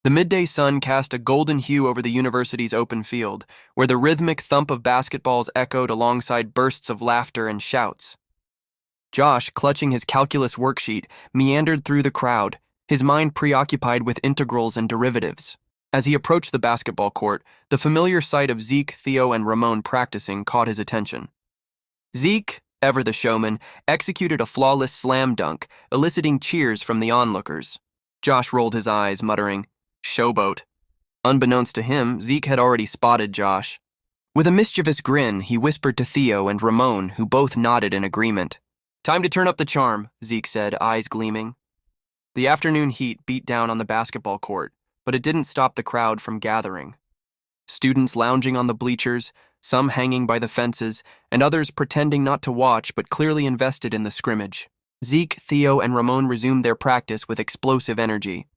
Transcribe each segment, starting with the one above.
The midday sun cast a golden hue over the university's open field, where the rhythmic thump of basketballs echoed alongside bursts of laughter and shouts. Josh, clutching his calculus worksheet, meandered through the crowd, his mind preoccupied with integrals and derivatives. As he approached the basketball court, the familiar sight of Zeke, Theo, and Ramon practicing caught his attention. Zeke, ever the showman, executed a flawless slam dunk, eliciting cheers from the onlookers. Josh rolled his eyes, muttering, "Showboat." Unbeknownst to him, Zeke had already spotted Josh. With a mischievous grin, he whispered to Theo and Ramon, who both nodded in agreement. "Time to turn up the charm," Zeke said, eyes gleaming. The afternoon heat beat down on the basketball court, but it didn't stop the crowd from gathering. Students lounging on the bleachers, some hanging by the fences, and others pretending not to watch but clearly invested in the scrimmage. Zeke, Theo, and Ramon resumed their practice with explosive energy.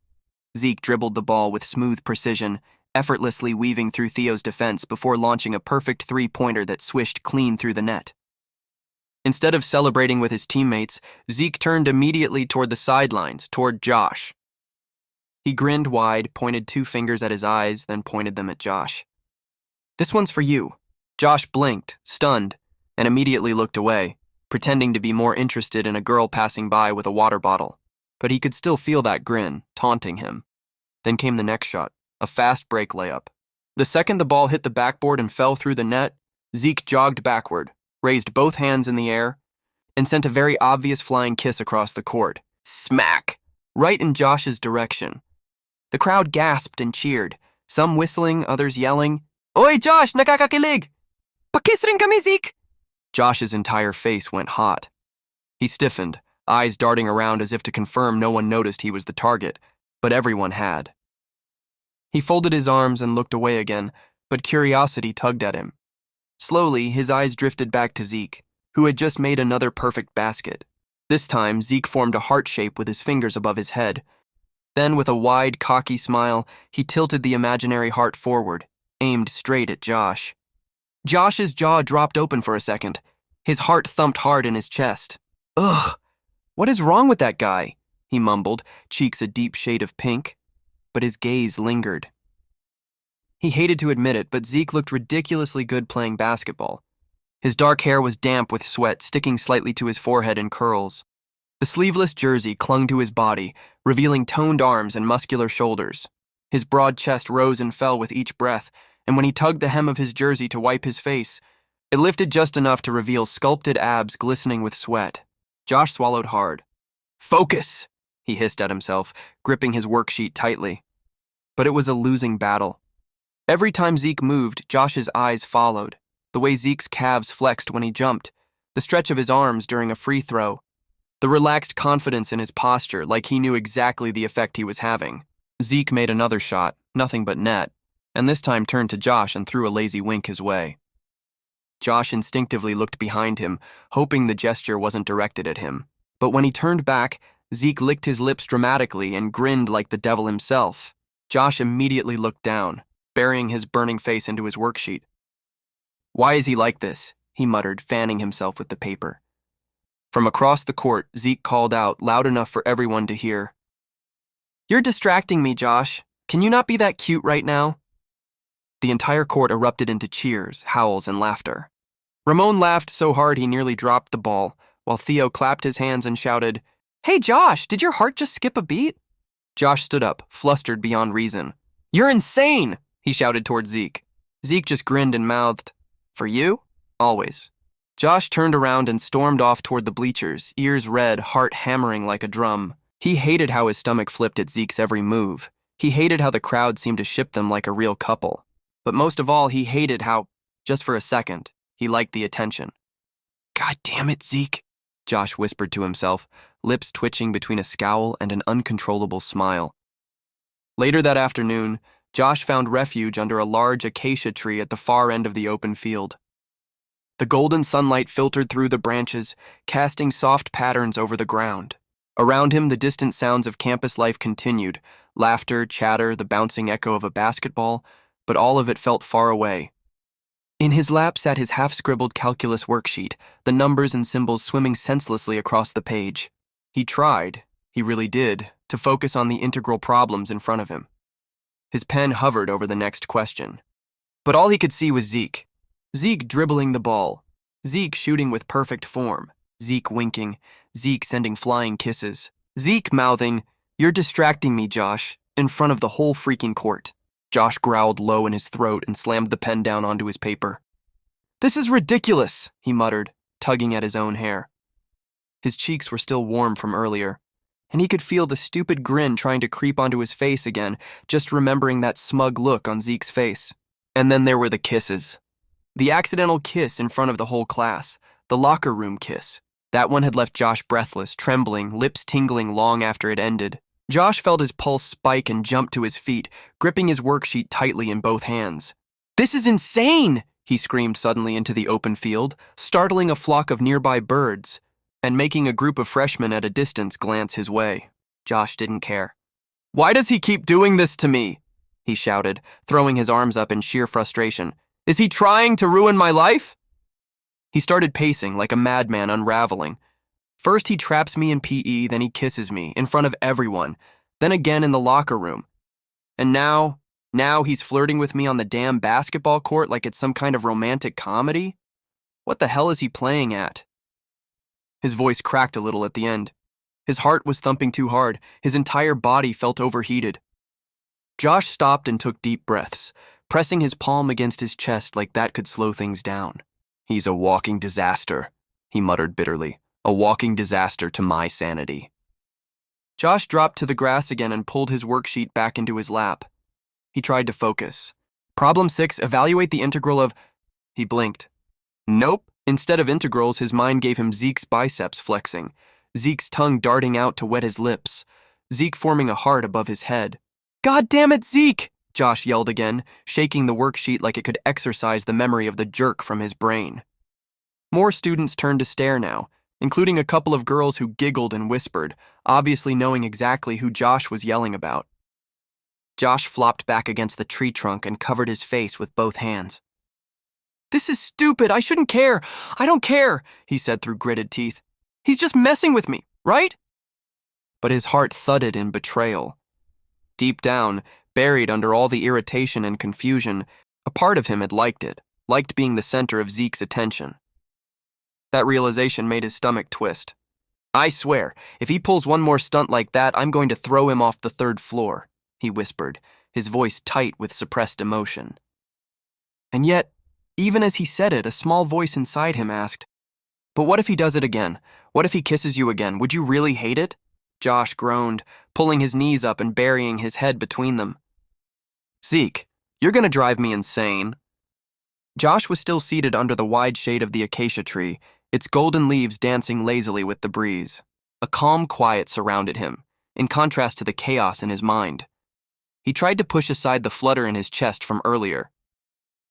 Zeke dribbled the ball with smooth precision, effortlessly weaving through Theo's defense before launching a perfect three-pointer that swished clean through the net. Instead of celebrating with his teammates, Zeke turned immediately toward the sidelines, toward Josh. He grinned wide, pointed two fingers at his eyes, then pointed them at Josh. "This one's for you." Josh blinked, stunned, and immediately looked away, pretending to be more interested in a girl passing by with a water bottle. But he could still feel that grin, taunting him. Then came the next shot, a fast break layup. The second the ball hit the backboard and fell through the net, Zeke jogged backward, raised both hands in the air, and sent a very obvious flying kiss across the court. Smack! Right in Josh's direction. The crowd gasped and cheered, some whistling, others yelling, "Oy, Josh, nakakakilig! Pakiss rin kami, Zeke!" Josh's entire face went hot. He stiffened, eyes darting around as if to confirm no one noticed he was the target, but everyone had. He folded his arms and looked away again, but curiosity tugged at him. Slowly, his eyes drifted back to Zeke, who had just made another perfect basket. This time, Zeke formed a heart shape with his fingers above his head. Then, with a wide, cocky smile, he tilted the imaginary heart forward, aimed straight at Josh. Josh's jaw dropped open for a second. His heart thumped hard in his chest. "Ugh, what is wrong with that guy?" he mumbled, cheeks a deep shade of pink. But his gaze lingered. He hated to admit it, but Zeke looked ridiculously good playing basketball. His dark hair was damp with sweat, sticking slightly to his forehead in curls. The sleeveless jersey clung to his body, revealing toned arms and muscular shoulders. His broad chest rose and fell with each breath, and when he tugged the hem of his jersey to wipe his face, it lifted just enough to reveal sculpted abs glistening with sweat. Josh swallowed hard. "Focus!" he hissed at himself, gripping his worksheet tightly. But it was a losing battle. Every time Zeke moved, Josh's eyes followed, the way Zeke's calves flexed when he jumped, the stretch of his arms during a free throw, the relaxed confidence in his posture like he knew exactly the effect he was having. Zeke made another shot, nothing but net, and this time turned to Josh and threw a lazy wink his way. Josh instinctively looked behind him, hoping the gesture wasn't directed at him. But when he turned back, Zeke licked his lips dramatically and grinned like the devil himself. Josh immediately looked down, burying his burning face into his worksheet. "Why is he like this?" he muttered, fanning himself with the paper. From across the court, Zeke called out, loud enough for everyone to hear, "You're distracting me, Josh. Can you not be that cute right now?" The entire court erupted into cheers, howls, and laughter. Ramon laughed so hard he nearly dropped the ball, while Theo clapped his hands and shouted, "Hey, Josh, did your heart just skip a beat?" Josh stood up, flustered beyond reason. "You're insane!" he shouted toward Zeke. Zeke just grinned and mouthed, "For you? Always." Josh turned around and stormed off toward the bleachers, ears red, heart hammering like a drum. He hated how his stomach flipped at Zeke's every move. He hated how the crowd seemed to ship them like a real couple. But most of all, he hated how, just for a second, he liked the attention. "God damn it, Zeke," Josh whispered to himself, lips twitching between a scowl and an uncontrollable smile. Later that afternoon, Josh found refuge under a large acacia tree at the far end of the open field. The golden sunlight filtered through the branches, casting soft patterns over the ground. Around him, the distant sounds of campus life continued, laughter, chatter, the bouncing echo of a basketball, but all of it felt far away. In his lap sat his half-scribbled calculus worksheet, the numbers and symbols swimming senselessly across the page. He tried, he really did, to focus on the integral problems in front of him. His pen hovered over the next question. But all he could see was Zeke. Zeke dribbling the ball. Zeke shooting with perfect form. Zeke winking. Zeke sending flying kisses. Zeke mouthing, "You're distracting me, Josh," in front of the whole freaking court. Josh growled low in his throat and slammed the pen down onto his paper. "This is ridiculous," he muttered, tugging at his own hair. His cheeks were still warm from earlier, and he could feel the stupid grin trying to creep onto his face again, just remembering that smug look on Zeke's face. And then there were the kisses. The accidental kiss in front of the whole class. The locker room kiss. That one had left Josh breathless, trembling, lips tingling long after it ended. Josh felt his pulse spike and jumped to his feet, gripping his worksheet tightly in both hands. "This is insane!" he screamed suddenly into the open field, startling a flock of nearby birds, and making a group of freshmen at a distance glance his way. Josh didn't care. "Why does he keep doing this to me?" he shouted, throwing his arms up in sheer frustration. "Is he trying to ruin my life?" He started pacing like a madman, unraveling. First he traps me in PE, then he kisses me, in front of everyone, then again in the locker room. And now he's flirting with me on the damn basketball court like it's some kind of romantic comedy? What the hell is he playing at? His voice cracked a little at the end. His heart was thumping too hard. His entire body felt overheated. Josh stopped and took deep breaths, pressing his palm against his chest like that could slow things down. "He's a walking disaster," he muttered bitterly. "A walking disaster to my sanity." Josh dropped to the grass again and pulled his worksheet back into his lap. He tried to focus. Problem 6, evaluate the integral of... He blinked. Nope. Instead of integrals, his mind gave him Zeke's biceps flexing, Zeke's tongue darting out to wet his lips, Zeke forming a heart above his head. "God damn it, Zeke!" Josh yelled again, shaking the worksheet like it could exorcise the memory of the jerk from his brain. More students turned to stare now, including a couple of girls who giggled and whispered, obviously knowing exactly who Josh was yelling about. Josh flopped back against the tree trunk and covered his face with both hands. "This is stupid. I shouldn't care. I don't care," he said through gritted teeth. "He's just messing with me, right?" But his heart thudded in betrayal. Deep down, buried under all the irritation and confusion, a part of him had liked it, liked being the center of Zeke's attention. That realization made his stomach twist. "I swear, if he pulls one more stunt like that, I'm going to throw him off the 3rd floor, he whispered, his voice tight with suppressed emotion. And yet, even as he said it, a small voice inside him asked, "But what if he does it again? What if he kisses you again? Would you really hate it?" Josh groaned, pulling his knees up and burying his head between them. "Zeke, you're gonna drive me insane." Josh was still seated under the wide shade of the acacia tree, its golden leaves dancing lazily with the breeze. A calm quiet surrounded him, in contrast to the chaos in his mind. He tried to push aside the flutter in his chest from earlier.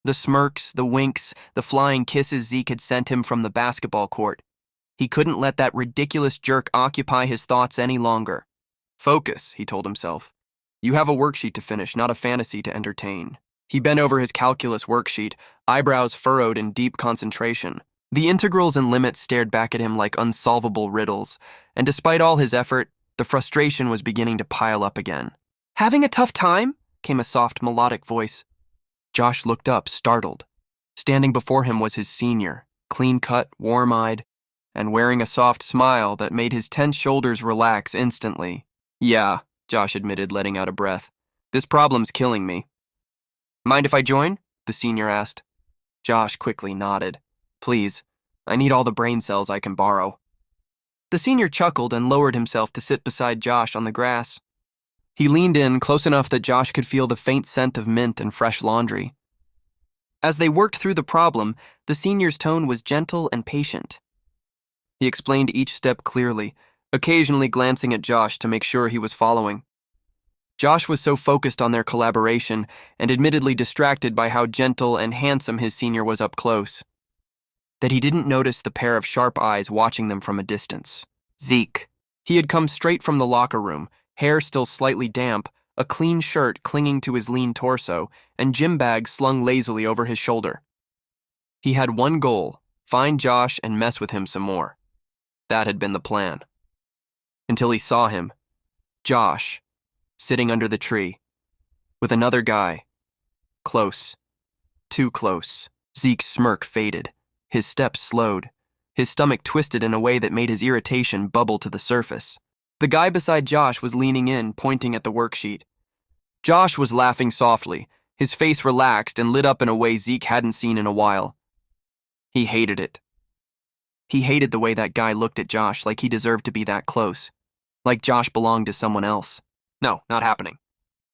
The smirks, the winks, the flying kisses Zeke had sent him from the basketball court. He couldn't let that ridiculous jerk occupy his thoughts any longer. "Focus," he told himself. "You have a worksheet to finish, not a fantasy to entertain." He bent over his calculus worksheet, eyebrows furrowed in deep concentration. The integrals and limits stared back at him like unsolvable riddles, and despite all his effort, the frustration was beginning to pile up again. "Having a tough time?" came a soft, melodic voice. Josh looked up, startled. Standing before him was his senior, clean-cut, warm-eyed, and wearing a soft smile that made his tense shoulders relax instantly. "Yeah," Josh admitted, letting out a breath. "This problem's killing me." "Mind if I join?" the senior asked. Josh quickly nodded. "Please, I need all the brain cells I can borrow." The senior chuckled and lowered himself to sit beside Josh on the grass. He leaned in close enough that Josh could feel the faint scent of mint and fresh laundry. As they worked through the problem, the senior's tone was gentle and patient. He explained each step clearly, occasionally glancing at Josh to make sure he was following. Josh was so focused on their collaboration and admittedly distracted by how gentle and handsome his senior was up close, that he didn't notice the pair of sharp eyes watching them from a distance. Zeke. He had come straight from the locker room, hair still slightly damp, a clean shirt clinging to his lean torso, and gym bag slung lazily over his shoulder. He had one goal, find Josh and mess with him some more. That had been the plan. Until he saw him. Josh, sitting under the tree. with another guy. Close. Too close. Zeke's smirk faded. His steps slowed. His stomach twisted in a way that made his irritation bubble to the surface. The guy beside Josh was leaning in, pointing at the worksheet. Josh was laughing softly, his face relaxed and lit up in a way Zeke hadn't seen in a while. He hated it. He hated the way that guy looked at Josh, like he deserved to be that close. Like Josh belonged to someone else. No, not happening.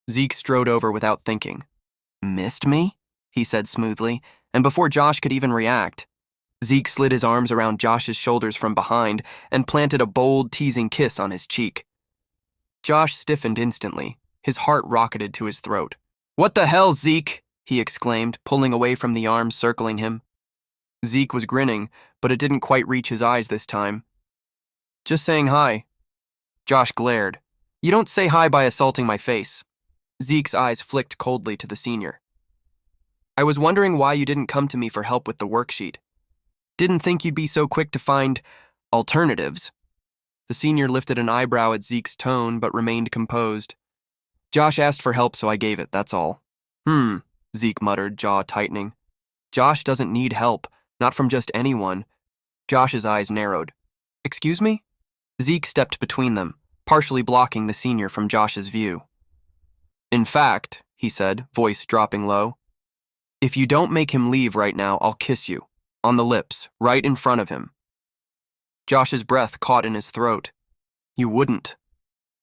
Zeke strode over without thinking. "Missed me?" he said smoothly, and before Josh could even react, Zeke slid his arms around Josh's shoulders from behind and planted a bold, teasing kiss on his cheek. Josh stiffened instantly. His heart rocketed to his throat. "What the hell, Zeke?" he exclaimed, pulling away from the arms circling him. Zeke was grinning, but it didn't quite reach his eyes this time. "Just saying hi." Josh glared. "You don't say hi by assaulting my face." Zeke's eyes flicked coldly to the senior. "I was wondering why you didn't come to me for help with the worksheet. Didn't think you'd be so quick to find alternatives." The senior lifted an eyebrow at Zeke's tone, but remained composed. "Josh asked for help, so I gave it, that's all." Zeke muttered, jaw tightening. "Josh doesn't need help, not from just anyone." Josh's eyes narrowed. "Excuse me?" Zeke stepped between them, partially blocking the senior from Josh's view. "In fact," he said, voice dropping low, "if you don't make him leave right now, I'll kiss you. On the lips, right in front of him." Josh's breath caught in his throat. "You wouldn't."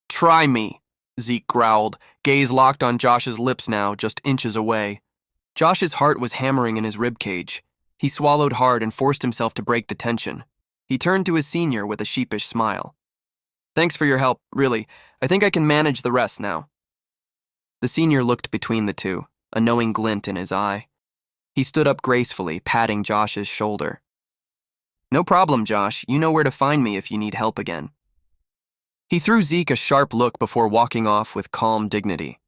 "Try me," Zeke growled, gaze locked on Josh's lips now, just inches away. Josh's heart was hammering in his ribcage. He swallowed hard and forced himself to break the tension. He turned to his senior with a sheepish smile. "Thanks for your help, really. I think I can manage the rest now." The senior looked between the two, a knowing glint in his eye. He stood up gracefully, patting Josh's shoulder. "No problem, Josh. You know where to find me if you need help again." He threw Zeke a sharp look before walking off with calm dignity.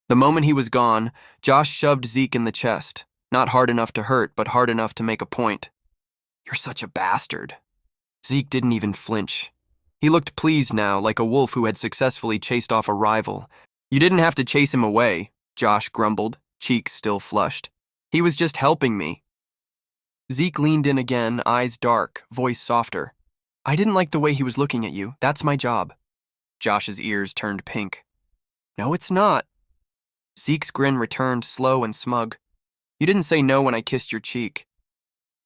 The moment he was gone, Josh shoved Zeke in the chest, not hard enough to hurt, but hard enough to make a point. "You're such a bastard." Zeke didn't even flinch. He looked pleased now, like a wolf who had successfully chased off a rival. "You didn't have to chase him away," Josh grumbled, cheeks still flushed. "He was just helping me." Zeke leaned in again, eyes dark, voice softer. "I didn't like the way he was looking at you. That's my job." Josh's ears turned pink. "No, it's not." Zeke's grin returned, slow and smug. "You didn't say no when I kissed your cheek."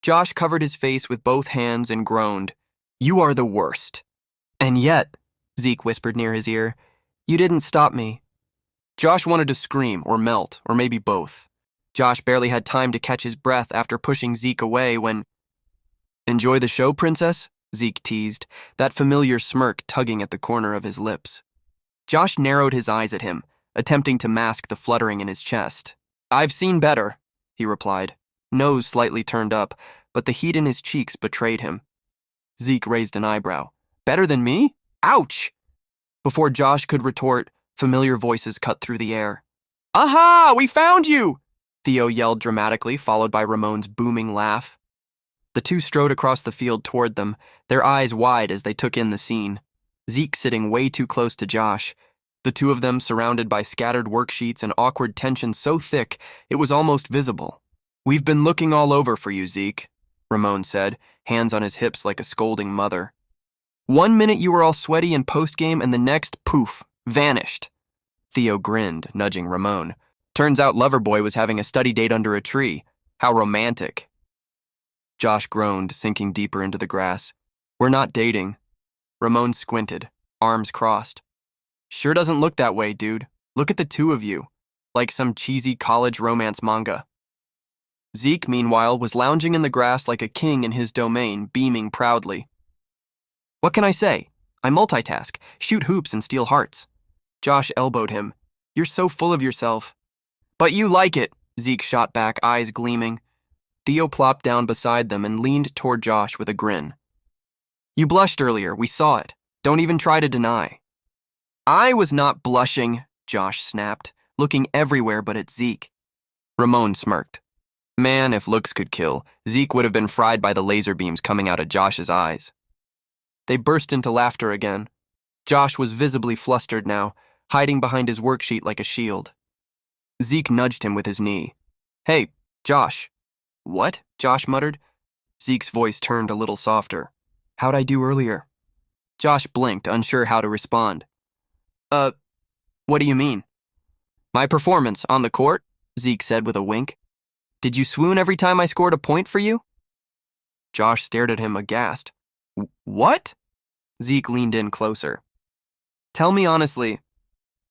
Josh covered his face with both hands and groaned. "You are the worst." "And yet," Zeke whispered near his ear, "you didn't stop me." Josh wanted to scream or melt, or maybe both. Josh barely had time to catch his breath after pushing Zeke away when... "Enjoy the show, princess?" Zeke teased, that familiar smirk tugging at the corner of his lips. Josh narrowed his eyes at him, attempting to mask the fluttering in his chest. "I've seen better," he replied, nose slightly turned up, but the heat in his cheeks betrayed him. Zeke raised an eyebrow. "Better than me? Ouch!" Before Josh could retort, familiar voices cut through the air. "Aha! We found you!" Theo yelled dramatically, followed by Ramon's booming laugh. The two strode across the field toward them, their eyes wide as they took in the scene. Zeke sitting way too close to Josh, the two of them surrounded by scattered worksheets and awkward tension so thick it was almost visible. "We've been looking all over for you, Zeke," Ramon said, hands on his hips like a scolding mother. "One minute you were all sweaty and postgame, and the next, poof, vanished." Theo grinned, nudging Ramon. "Turns out Loverboy was having a study date under a tree. How romantic." Josh groaned, sinking deeper into the grass. "We're not dating." Ramon squinted, arms crossed. "Sure doesn't look that way, dude. Look at the two of you. Like some cheesy college romance manga." Zeke, meanwhile, was lounging in the grass like a king in his domain, beaming proudly. "What can I say? I multitask, shoot hoops and steal hearts." Josh elbowed him. "You're so full of yourself." "But you like it," Zeke shot back, eyes gleaming. Theo plopped down beside them and leaned toward Josh with a grin. "You blushed earlier, we saw it. Don't even try to deny." "I was not blushing," Josh snapped, looking everywhere but at Zeke. Ramon smirked. Man, if looks could kill, Zeke would have been fried by the laser beams coming out of Josh's eyes. They burst into laughter again. Josh was visibly flustered now, hiding behind his worksheet like a shield. Zeke nudged him with his knee. Hey, Josh. What? Josh muttered. Zeke's voice turned a little softer. How'd I do earlier? Josh blinked, unsure how to respond. What do you mean? My performance on the court, Zeke said with a wink. Did you swoon every time I scored a point for you? Josh stared at him aghast. What? Zeke leaned in closer. Tell me honestly,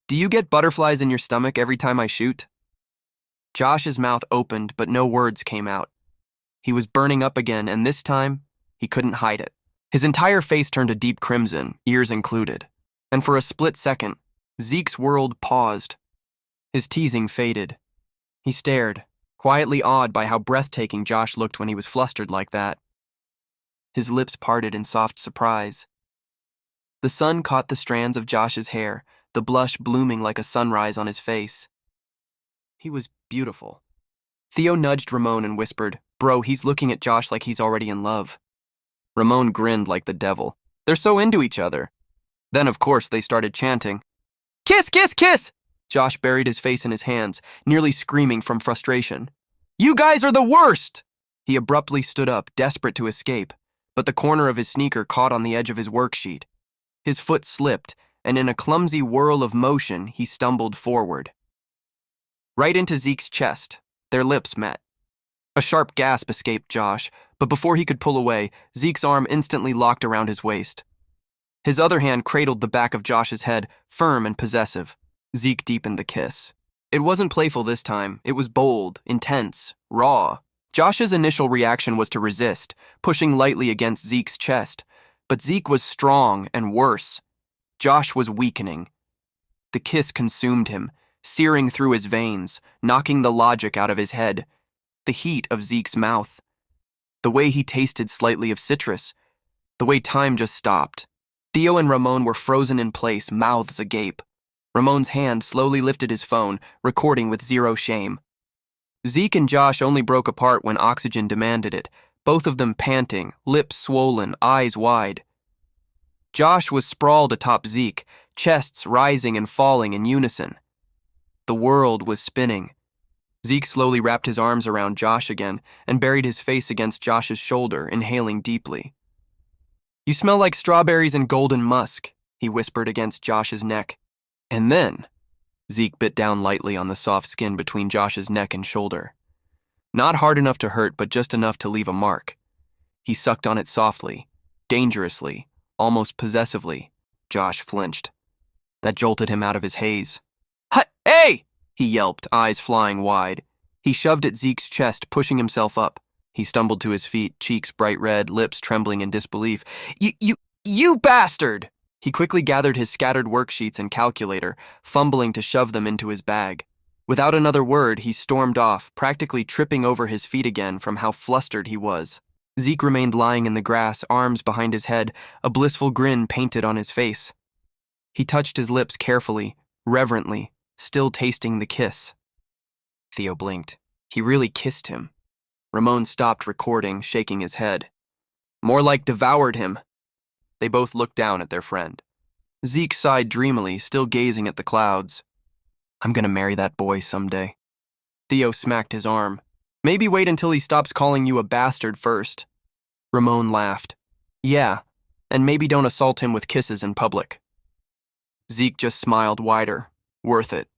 do you get butterflies in your stomach every time I shoot? Josh's mouth opened, but no words came out. He was burning up again, and this time, he couldn't hide it. His entire face turned a deep crimson, ears included. And for a split second, Zeke's world paused. His teasing faded. He stared, quietly awed by how breathtaking Josh looked when he was flustered like that. His lips parted in soft surprise. The sun caught the strands of Josh's hair, the blush blooming like a sunrise on his face. He was beautiful. Theo nudged Ramon and whispered, Bro, he's looking at Josh like he's already in love. Ramon grinned like the devil. They're so into each other. Then, of course, they started chanting. Kiss, kiss, kiss! Josh buried his face in his hands, nearly screaming from frustration. You guys are the worst! He abruptly stood up, desperate to escape, but the corner of his sneaker caught on the edge of his worksheet. His foot slipped, and in a clumsy whirl of motion, he stumbled forward. Right into Zeke's chest, their lips met. A sharp gasp escaped Josh, but before he could pull away, Zeke's arm instantly locked around his waist. His other hand cradled the back of Josh's head, firm and possessive. Zeke deepened the kiss. It wasn't playful this time. It was bold, intense, raw. Josh's initial reaction was to resist, pushing lightly against Zeke's chest. But Zeke was strong and worse. Josh was weakening. The kiss consumed him, searing through his veins, knocking the logic out of his head. The heat of Zeke's mouth. The way he tasted slightly of citrus. The way time just stopped. Theo and Ramon were frozen in place, mouths agape. Ramon's hand slowly lifted his phone, recording with zero shame. Zeke and Josh only broke apart when oxygen demanded it, both of them panting, lips swollen, eyes wide. Josh was sprawled atop Zeke, chests rising and falling in unison. The world was spinning. Zeke slowly wrapped his arms around Josh again and buried his face against Josh's shoulder, inhaling deeply. You smell like strawberries and golden musk, he whispered against Josh's neck. And then, Zeke bit down lightly on the soft skin between Josh's neck and shoulder. Not hard enough to hurt, but just enough to leave a mark. He sucked on it softly, dangerously, almost possessively. Josh flinched. That jolted him out of his haze. Hey! He yelped, eyes flying wide. He shoved at Zeke's chest, pushing himself up. He stumbled to his feet, cheeks bright red, lips trembling in disbelief. You bastard! He quickly gathered his scattered worksheets and calculator, fumbling to shove them into his bag. Without another word, he stormed off, practically tripping over his feet again from how flustered he was. Zeke remained lying in the grass, arms behind his head, a blissful grin painted on his face. He touched his lips carefully, reverently, still tasting the kiss. Theo blinked. He really kissed him. Ramon stopped recording, shaking his head. More like devoured him. They both looked down at their friend. Zeke sighed dreamily, still gazing at the clouds. I'm gonna marry that boy someday. Theo smacked his arm. Maybe wait until he stops calling you a bastard first. Ramon laughed. Yeah, and maybe don't assault him with kisses in public. Zeke just smiled wider. Worth it.